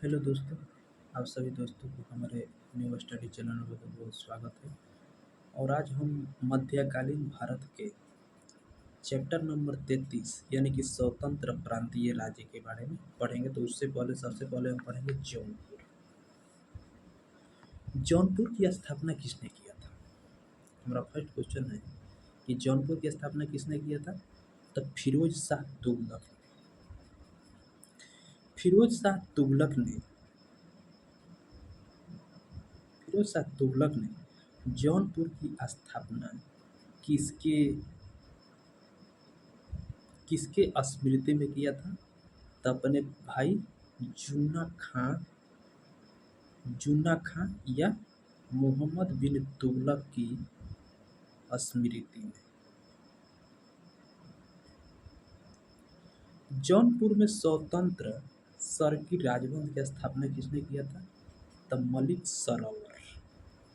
Hello दोस्तों, आप सभी दोस्तों को हमारे न्यू स्टडी चैनल में बहुत बहुत स्वागत है। और आज हम मध्यकालीन भारत के चैप्टर नंबर 33 यानी कि स्वतंत्र प्रांतीय राज्य के बारे में पढ़ेंगे। तो उससे पहले सबसे पहले हम पढ़ेंगे जौनपुर। जौनपुर की स्थापना किसने किया था? हमारा फर्स्ट क्वेश्चन है कि जौनपुर की स्थापना किसने किया था? तो फिरोज शाह तुगलक। फिरोज शाह तुगलक ने फिरोज शाह तुगलक ने जौनपुर की स्थापना किसके किसके स्मृति में किया था? तो अपने भाई जूना खां जूना खां या मोहम्मद बिन तुगलक की स्मृति में। जौनपुर में स्वतंत्र सरकी राजवंश की स्थापना किसने किया था? तो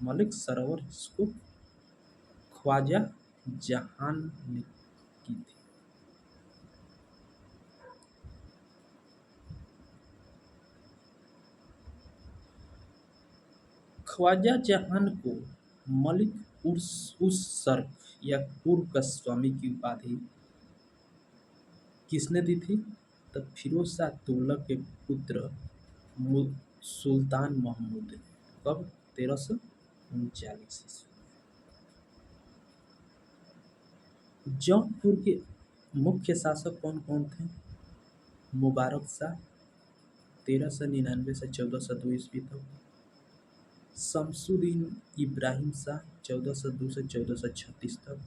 मलिक सरोवर जिसको ख्वाजा जहान ने की थी। ख्वाजा जहान को मलिक उस सर्क या कुर्क का स्वामी की उपाधि किसने दी थी? तो फिरोज शाह तुगलक के पुत्र सुल्तान महमूद ने। कब? 1339 ईस्वी। जौनपुर के मुख्य शासक कौन कौन थे? मुबारक शाह 1399 से 1402 ईस्वी तक, शमसुद्दीन इब्राहिम शाह 1402 से 1436 तक,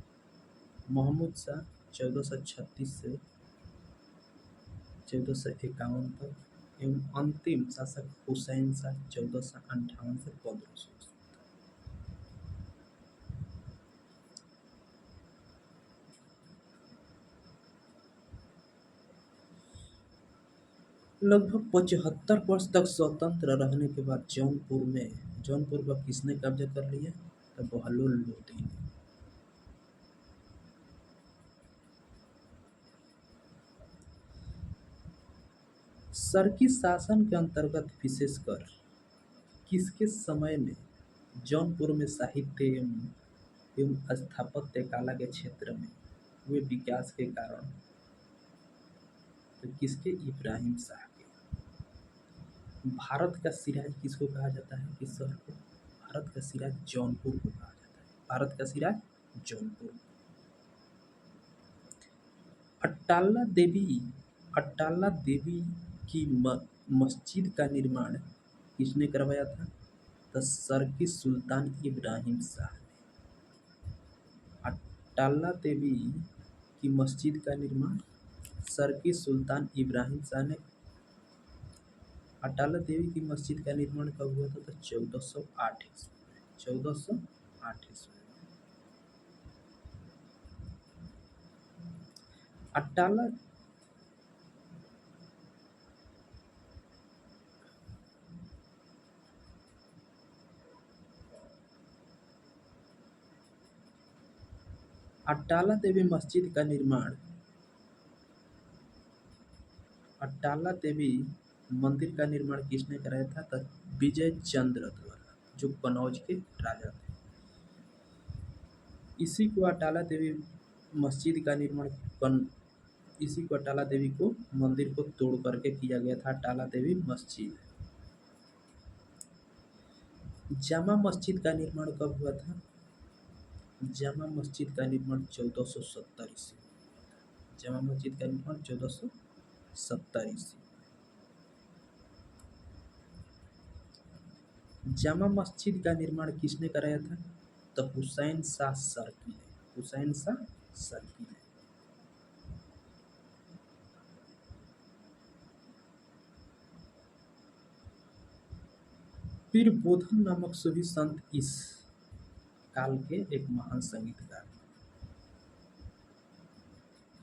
महमूद शाह 1436 से 1451 तक एवं अंतिम शासक हुसैन शाह 1458 से 1500। लगभग 75 वर्ष तक स्वतंत्र रहने के बाद जौनपुर पर किसने कब्जा कर लिया? तो बहलोल लोदी ने। सरकी शासन के अंतर्गत विशेषकर किसके समय में जौनपुर में साहित्य एवं स्थापत्य कला के क्षेत्र में हुए विकास के कारण? तो किसके? इब्राहिम शाह के। भारत का सिराज किसको कहा जाता है? किस शहर को? भारत का सिराज जौनपुर को कहा जाता है। भारत का सिराज जौनपुर। अट्टाला देवी की मस्जिद का निर्माण किसने करवाया था? तो सरकी सुल्तान इब्राहिम शाह ने। अट्टाला देवी की मस्जिद का निर्माण सरकी सुल्तान इब्राहिम शाह ने। अट्टाला देवी की मस्जिद का निर्माण कब हुआ था? तो 1408 ईस्वी में। 1408 ईस्वी में। अट्टाला अट्टाला देवी मस्जिद का निर्माण अट्टाला देवी मंदिर का निर्माण किसने कराया था? तो विजय चंद्र द्वारा, जो कनौज के राजा थे। इसी को अट्टाला देवी मस्जिद का निर्माण इसी को अट्टाला देवी को मंदिर को तोड़ करके किया गया था, अट्टाला देवी मस्जिद। जामा मस्जिद का निर्माण कब हुआ था? जामा मस्जिद का निर्माण 1470 ईस्वी में। जामा मस्जिद का निर्माण 1470 ईस्वी। जामा मस्जिद का निर्माण किसने कराया था? तो हुसैन शाह सरकी ने। हुसैन शाह सरकी ने। पीर बोधन नामक सूफी संत इस काल के एक महान संगीतकार।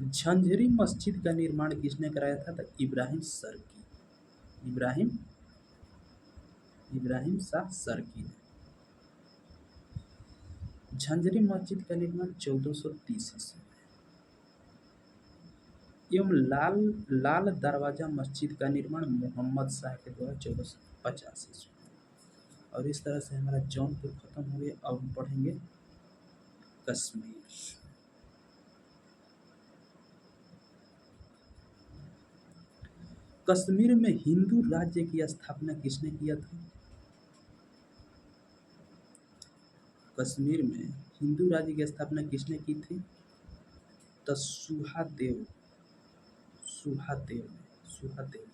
झंझरी मस्जिद का निर्माण किसने कराया था? तो इब्राहिम सरकी। इब्राहिम शाह सरकी ने। झंझरी मस्जिद का निर्माण 1430 ईस्वी में। एवं लाल लाल दरवाजा मस्जिद का निर्माण मोहम्मद शाह के द्वारा 1450 ईस्वी में। और इस तरह से हमारा जौनपुर खत्म हो गया। अब हम पढ़ेंगे कश्मीर। कश्मीर में हिंदू राज्य की स्थापना किसने किया था? कश्मीर में हिंदू राज्य की स्थापना किसने की थी? तो सुहादेव सुहादेव सुहादेव।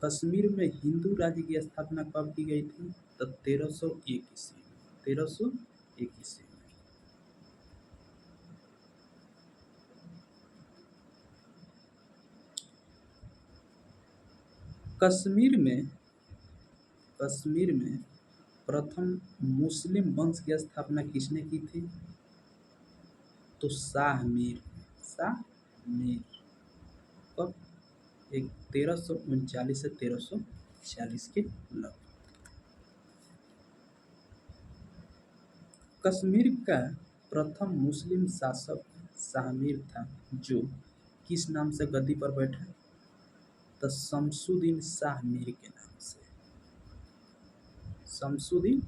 कश्मीर में हिंदू राज्य की स्थापना कब की गई थी? तो 1301 ईस्वी में। 1301 ईस्वी में। कश्मीर में कश्मीर में प्रथम मुस्लिम वंश की स्थापना किसने की थी? तो शाह मीर। शाह मीर। कब? एक 1339 से 1340 के लगभग। कश्मीर का प्रथम मुस्लिम शासक शाह मीर था, जो किस नाम से गद्दी पर बैठा? तो शमसुद्दीन शाह मीर के नाम से। शमसुद्दीन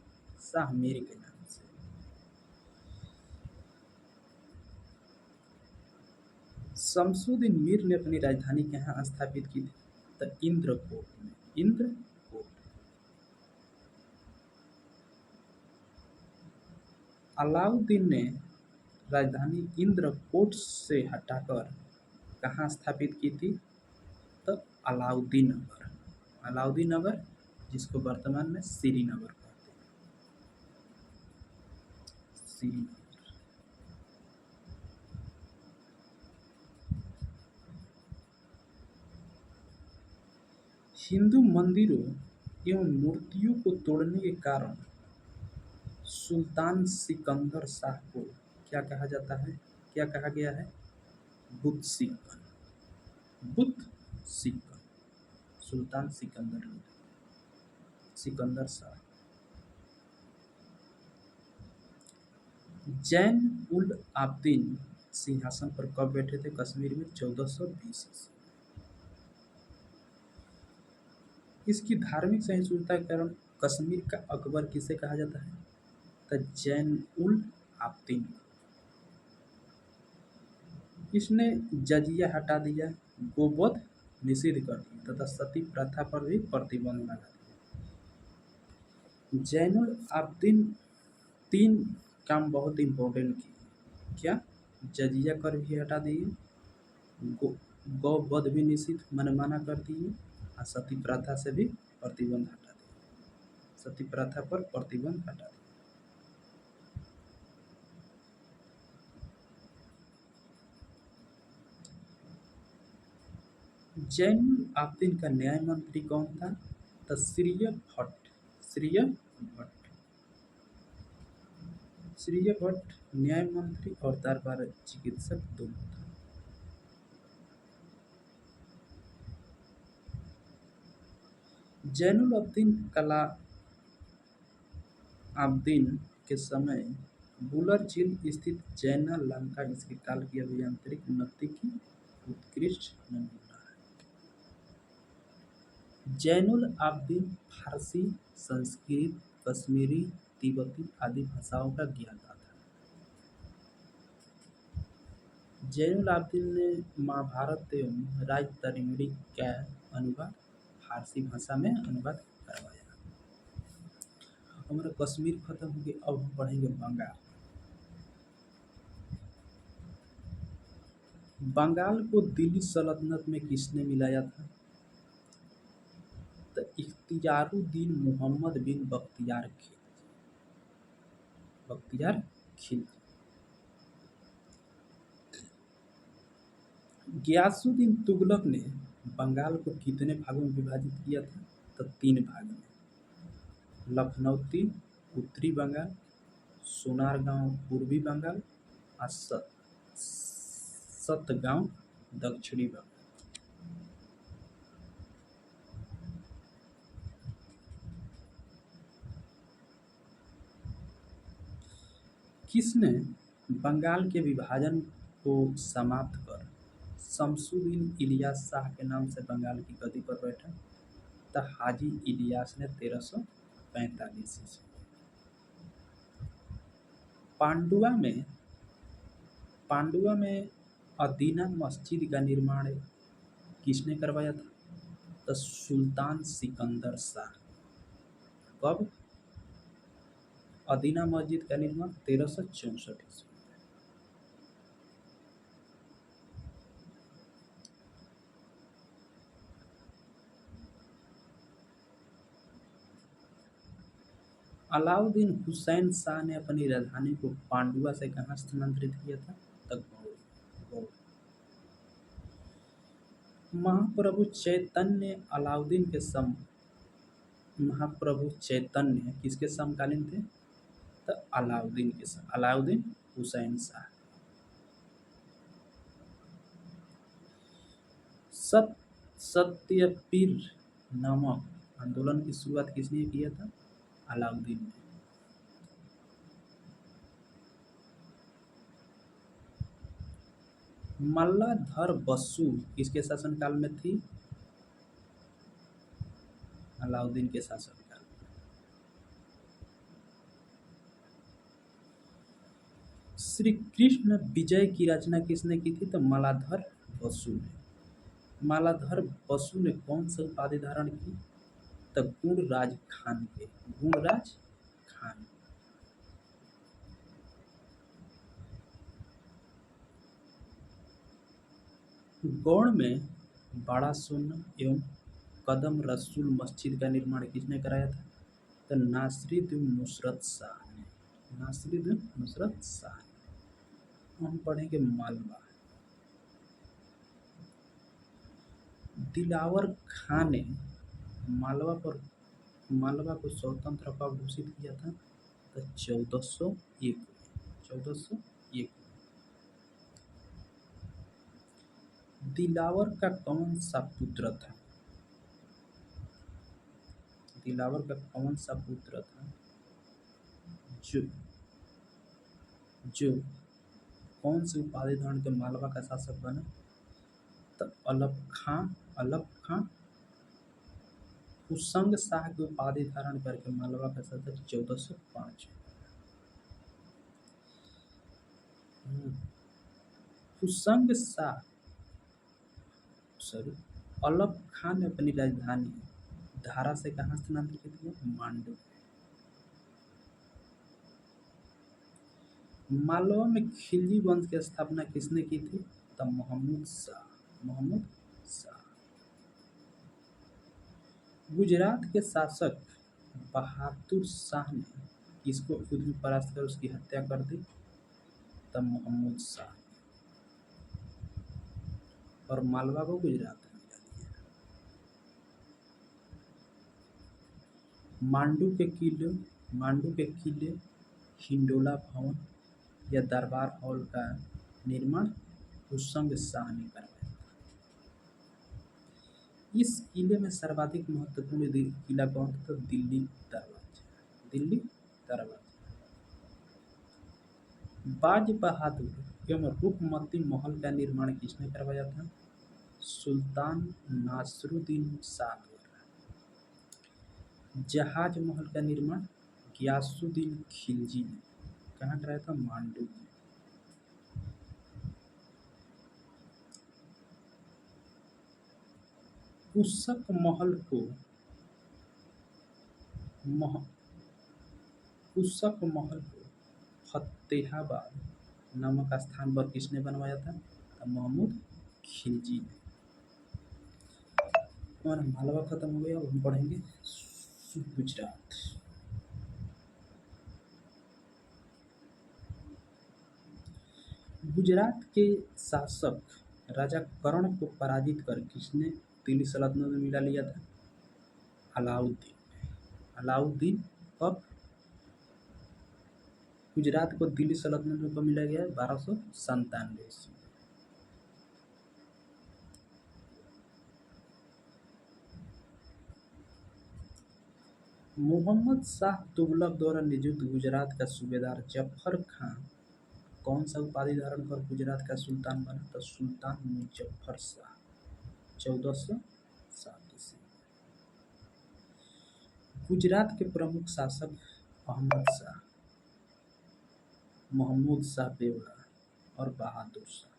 शाह मीर के नाम से। शमसुद्दीन मीर ने अपनी राजधानी कहाँ स्थापित की थी? तो इंद्रकोट में। इंद्रकोट। अलाउद्दीन ने राजधानी इंद्रकोट से हटाकर कहाँ स्थापित की थी? तो अलाउद्दीन नगर। अलाउद्दीन नगर, जिसको वर्तमान में श्रीनगर कहते हैं। श्रीनगर। हिंदू मंदिरों एवं मूर्तियों को तोड़ने के कारण सुल्तान सिकंदर शाह को क्या कहा जाता है? क्या कहा गया है? बुत सिकंदर। बुत सिकंदर। सुल्तान सिकंदर लोधी। सिकंदर शाह। जैन उल आब्दीन सिंहासन पर कब बैठे थे कश्मीर में? 1420 ईस्वी। इसकी धार्मिक सहिष्णुता के कारण कश्मीर का अकबर किसे कहा जाता है? तो जैन उल आब्दीन। इसने जजिया हटा दिया, गोवध निषिद्ध कर दिया तथा सती प्रथा पर भी प्रतिबंध लगा दिया। जैनुल आब्दीन 3 काम बहुत इम्पोर्टेंट किए। क्या? जजिया कर भी हटा दिए, गौवध भी निषिद्ध मनमाना कर दिए, और सती प्रथा से भी प्रतिबंध हटा दिया। सती प्रथा पर प्रतिबंध हटा दिया। जैनुल आब्दीन का न्याय मंत्री कौन था? तो श्रीय भट्ट। श्रीय भट्ट। श्रीय भट्ट न्याय मंत्री और दरबार चिकित्सक दोनों था। जैनुल आब्दीन कला आब्दीन के समय बुलर झील स्थित जैना लंका इसके काल की अभियांत्रिक उन्नति की उत्कृष्ट नमूना है। जैनुल आब्दीन फारसी, संस्कृत, कश्मीरी, तिब्बती आदि भाषाओं का ज्ञाता था। जैनुल आब्दीन ने महाभारत एवं राजतरंगिणी का अनुवाद फारसी भाषा में अनुवाद करवाया। हमारा कश्मीर खत्म हो गया। अब हम पढ़ेंगे बंगाल। बंगाल को दिल्ली सल्तनत में किसने मिलाया था? तो इख्तियारुद्दीन मोहम्मद बिन बख्तियार खिलजी। बख्तियार खिलजी। गियासुद्दीन तुगलक ने बंगाल को कितने भागों में विभाजित किया था? तो 3 भाग में। लखनऊती उत्तरी बंगाल, सोनारगांव पूर्वी बंगाल और सतगांव दक्षिणी बंगाल। किसने बंगाल के विभाजन को समाप्त कर शमसुद्दीन इलियास शाह के नाम से बंगाल की गद्दी पर बैठा। तो हाजी इलियास ने 1345 ईस्वी। पांडुआ में पांडुआ में अदीना मस्जिद का निर्माण किसने करवाया था? तो सुल्तान सिकंदर शाह। कब? अदीना मस्जिद का निर्माण 1364 ईस्वी। अलाउद्दीन हुसैन शाह ने अपनी राजधानी को पांडुआ से कहाँ स्थानांतरित किया था? तो गौड़। महाप्रभु चैतन्य अलाउद्दीन के सम महाप्रभु चैतन्य किसके समकालीन थे? तो अलाउद्दीन हुसैन शाह। सत्यपीर नामक आंदोलन की शुरुआत किसने किया था? अलाउद्दीन ने। मल्लाधर बसु किसके शासनकाल में थी? अलाउद्दीन के शासनकाल में। श्री कृष्ण विजय की रचना किसने की थी? तो मल्लाधर बसु ने। मालाधर बसु ने कौन सी उपाधि धारण की? तो गुणराज खान के। गुणराज खान। गौड़ में बड़ा सोना एवं कदम रसूल मस्जिद का निर्माण किसने कराया था? तो नासिरुद्दीन नुसरत शाह ने। नासिरुद्दीन नुसरत शाह ने। हम पढ़ेंगे मालवा। दिलावर खां ने मालवा को स्वतंत्र कब घोषित किया था? तो 1401। 1401। दिलावर का कौन सा पुत्र था? दिलावर का कौन सा पुत्र था जो जो कौन सी उपाधि धारण के मालवा का शासक बना? तो अलप खां हुसंग शाह की उपाधि धारण करके मालवा का शासक 1405। हुसंग शाह अलप खां ने अपनी राजधानी धारा से कहाँ स्थानांतरित किया? मांडू। मालवा में खिलजी वंश की स्थापना किसने की थी? तो महमूद शाह। गुजरात के शासक बहादुर शाह ने किसको युद्ध में परास्त कर उसकी हत्या कर दी? तो महमूद शाह। और मालवा को गुजरात में मिला दिया। मांडू के किले हिंडोला भवन या दरबार हॉल का निर्माण हुसंग शाह ने करवाया। इस किले में सर्वाधिक महत्वपूर्ण किला कौन था? तो दिल्ली दरवाजा। बाज बहादुर एवं रूपमती महल का निर्माण किसने करवाया था? सुल्तान नासिरुद्दीन शाह द्वारा। जहाज महल का निर्माण गियासुद्दीन खिलजी ने कहाँ कराया था? मांडू में। कुशक महल को फतेहाबाद नामक स्थान पर किसने बनवाया था? तो महमूद खिलजी ने। हमारा मालवा खत्म हो गया। अब हम पढ़ेंगे गुजरात। गुजरात के शासक राजा कर्ण को पराजित कर किसने दिल्ली सल्तनत में मिला लिया था? अलाउद्दीन। कब गुजरात को दिल्ली सल्तनत में कब मिला गया? 1297 ईस्वी। मोहम्मद शाह तुगलक द्वारा नियुक्त गुजरात का सूबेदार जफर खां कौन सा उपाधि धारण कर गुजरात का सुल्तान बना? तो सुल्तान मुजफ्फर शाह, 1407 ईस्वी। गुजरात के प्रमुख शासक अहमद शाह, महमूद शाह बेगड़ा और बहादुर शाह।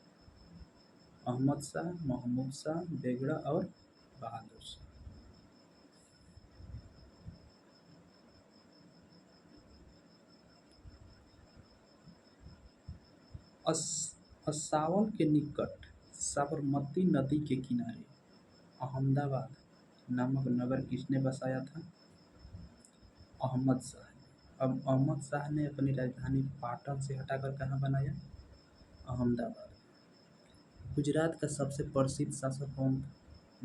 अहमद शाह, महमूद शाह बेगड़ा और बहादुर शाह। असावल के निकट साबरमती नदी के किनारे अहमदाबाद नामक नगर किसने बसाया था? अहमद शाह ने। अब अहमद शाह ने अपनी राजधानी पाटन से हटाकर कहाँ बनाया? अहमदाबाद। गुजरात का सबसे प्रसिद्ध शासक कौन था?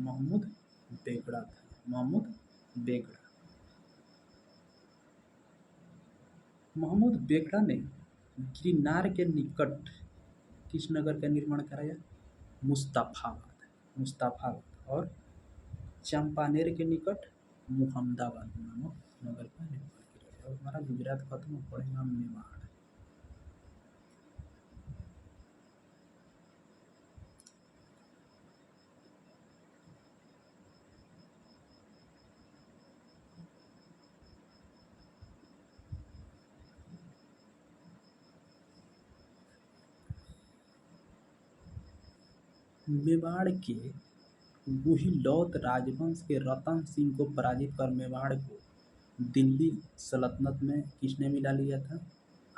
महमूद बेगड़ा था, महमूद बेगड़ा। महमूद बेगड़ा ने गिरनार के निकट किस नगर का निर्माण कराया? मुस्तफाबाद, मुस्तफाबाद। और चंपानेर के निकट मुहम्मदाबाद नामक नगर का निर्माण कराया। और हमारा गुजरात खत्म हो पड़ेगा मेवाड़। मेवाड़ के गुहिलौत राजवंश के रतन सिंह को पराजित कर मेवाड़ को दिल्ली सल्तनत में किसने मिला लिया था?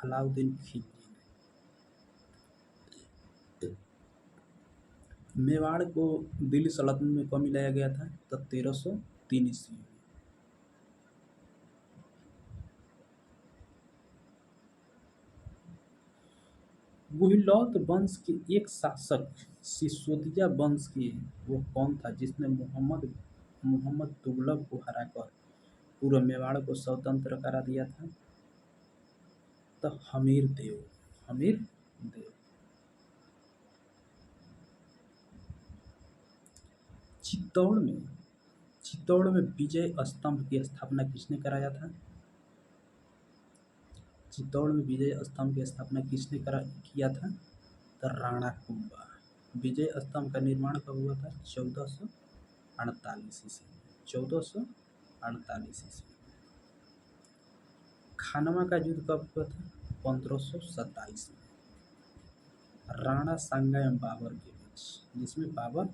अलाउद्दीन खिलजी ने। मेवाड़ को दिल्ली सल्तनत में कब मिलाया गया था? तो 1303 ईस्वी में। गुहिलौत वंश के एक शासक सिसोदिया वंश के वो कौन था जिसने मोहम्मद तुगलक को हराकर पूरे मेवाड़ को स्वतंत्र करा दिया था? तो हमीर देव, हमीर देव। चित्तौड़ में विजय स्तंभ की स्थापना किसने कराया था? चित्तौड़ में विजय स्तंभ की स्थापना किसने किया था? तो राणा कुंभा। विजय स्तंभ का निर्माण कब हुआ था? 1448 ईस्वी में, 1448 ईस्वी। खानवा का युद्ध कब हुआ था? 1527 में, राणा सांगा एवं बाबर के बीच, जिसमें बाबर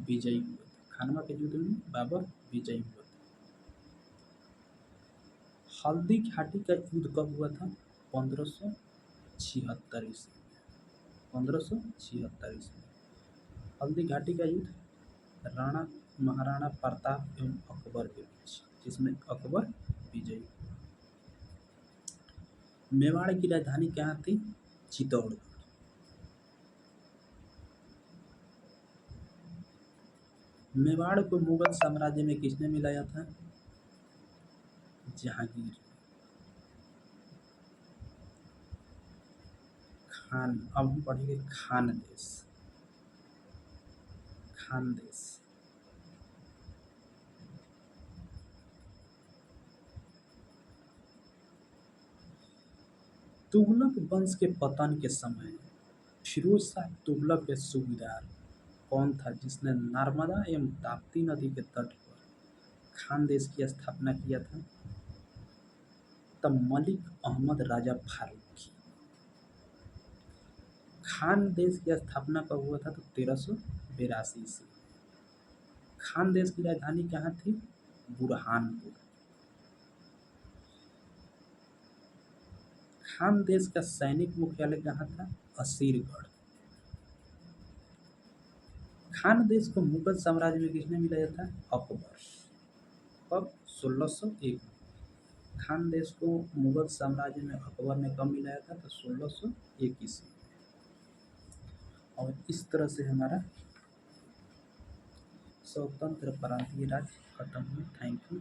विजयी हुए थे। खानवा के युद्ध में बाबर विजयी हुए थे। हल्दी घाटी का युद्ध कब हुआ था? 1576 ईस्वी में, 1576 ईस्वी में। हल्दी घाटी का युद्ध महाराणा प्रताप एवं अकबर के बीच, जिसमें अकबर विजयी हुआ। मेवाड़ की राजधानी कहाँ थी? चित्तौड़गढ़। मेवाड़ को मुगल साम्राज्य में किसने मिलाया था? जहांगीर। खान। अब हम पढ़ेंगे खानदेश। खानदेश। तुगलक वंश के पतन के समय फिरोज शाह तुगलक के सूबेदार कौन था जिसने नर्मदा एवं ताप्ती नदी के तट पर खानदेश की स्थापना किया था? तब मलिक अहमद राजा फारूकी। खानदेश की स्थापना कब हुआ था? तो 1382 ईस्वी। खानदेश की राजधानी कहाँ थी? बुरहानपुर। खानदेश का सैनिक मुख्यालय कहाँ था? असीरगढ़। खानदेश को मुगल साम्राज्य में किसने मिलाया था? अकबर। कब? 1601 में। खानदेश को मुगल साम्राज्य में अकबर ने कब मिलाया था? तो 1601 ईस्वी में। और इस तरह से हमारा स्वतंत्र प्रांतीय राज्य खत्म हुआ। Thank you.